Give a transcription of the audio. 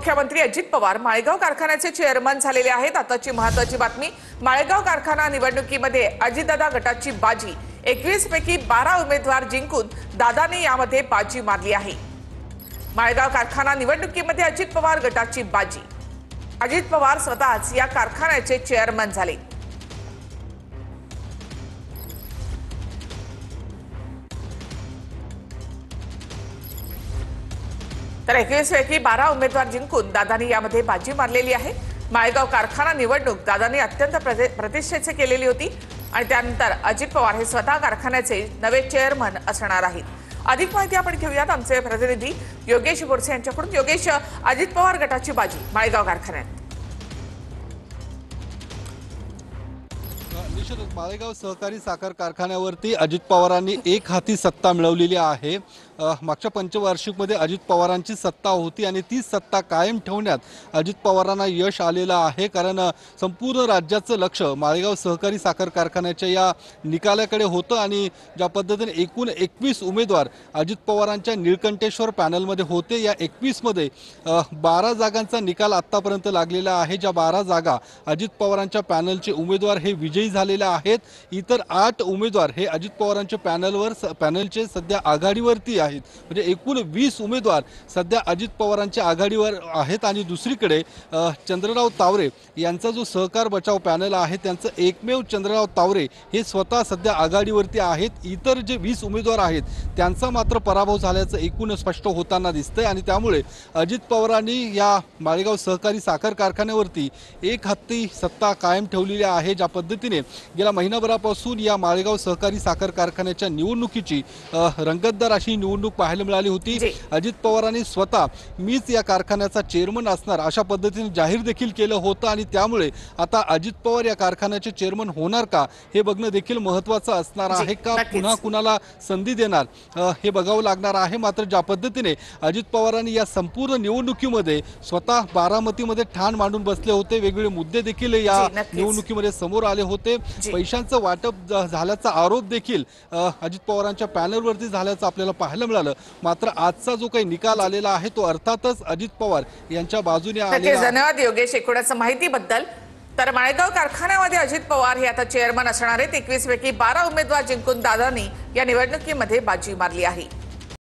उपमुख्यमंत्री अजित पवार माळेगाव कारखान्याचे चेअरमन झालेले आहेत। आताची महत्त्वाची बातमी, माळेगाव कारखाना निवडणुकीमध्ये अजितदादा गटाची बाजी। 21 पैकी 12 उमेदवार जिंकून दादाने यामध्ये बाजी मारली आहे। माळेगाव कारखाना निवडणुकीमध्ये अजित पवार गटाची बाजी। अजित पवार स्वतःच या कारखान्याचे चेअरमन झाले। तर 21 पैकी 12 उमेदवार जिंकून दादानी यामध्ये बाजी मारलेली आहे। माळेगाव कारखाना निवडणूक दादानी अत्यंत प्रतिष्ठेची केलेली होती आणि त्यानंतर अजित पवार हे स्वतः कारखान्याचे नवे चेअरमन असणार आहेत। अधिक माहिती आपण घेऊयात आमचे प्रतिनिधी योगेश बोरसे यांच्याकडून। योगेश, अजित पवार गटाची बाजी माळेगाव कारखान्यात। निश्चितच माळेगाव सहकारी साखर कारखान्यावरती अजित पवारांनी एक हाती सत्ता मिळवलेली आहे। मागच्या पंचवार्षिकमध्ये अजित पवारांची सत्ता होती आणि ती सत्ता कायम ठेवण्यात अजित पवारांना यश आलेलं आहे। कारण संपूर्ण राज्याचं लक्ष माळेगाव सहकारी साखर कारखान्याच्या या निकालाकडे होतं आणि ज्या पद्धतीने एकूण 21 उमेदवार अजित पवारांच्या निळकंठेश्वर पॅनलमध्ये होते, या 21 मध्ये 12 जागांचा निकाल आतापर्यंत लागलेला आहे। ज्या 12 जागा अजित पवारांच्या पॅनलचे उमेदवार हे विजयी झालेले आहेत। इतर 8 उमेदवार हे अजित पवारांच्या पॅनलचे सध्या आघाडीवरती आहेत। म्हणजे एकूण 20 उमेदवार सध्या अजित पवारांच्या आघाडीवर आहेत। आणि दुसरीकडे चंद्रराव तावरे यांचा जो सहकार बचाव पॅनल आहे त्यांचं एकमेव चंद्रराव तावरे हे स्वतः सध्या आघाडीवरती आहेत। इतर जे 20 उमेदवार आहेत त्यांचा मात्र पराभव झाल्याचं एकूण स्पष्ट होताना दिसतंय आणि त्यामुळे अजित पवारांनी या माळेगाव सहकारी साखर कारखान्यावरती एक हाती सत्ता कायम ठेवलेली आहे। ज्या पद्धतीने गेल्या महिनाभरापासून या माळेगाव सहकारी साखर कारखान्याच्या निवडणुकीची रंगतदार अशी निवडणूक पाहायला मिळाली होती। अजित पवारांनी स्वतः मीच या कारखान्याचा चेअरमन असणार अशा पद्धतीने जाहीर देखील केलं होतं आणि त्यामुळे आता अजित पवार या कारखान्याचे चेअरमन होणार का हे बघणं देखील महत्त्वाचं असणार आहे। का पुन्हा कुणाला संधी देणार हे बघावं लागणार आहे। मात्र ज्या पद्धतीने अजित पवारांनी या संपूर्ण निवडणुकीमध्ये स्वतः बारामतीमध्ये ठाण मांडून बसले होते, वेगवेगळे मुद्दे देखील या निवडणुकीमध्ये समोर आले होते, पैशांचं वाटप झाल्याचा आरोप देखील अजित पवारांच्या पॅनलवरती झाल्याचं आपल्याला पाहायला मिळालं। मात्र आजचा जो काही निकाल आलेला आहे तो अर्थातच अजित पवार यांच्या बाजूने आलेला आहे। धन्यवाद योगेश एकूणच माहितीबद्दल। तर माळेगाव कारखान्यामध्ये अजित पवार हे आता चेअरमन असणार आहेत। 21 पैकी 12 उमेदवार जिंकून दादानी या निवडणुकीमध्ये बाजी मारली आहे।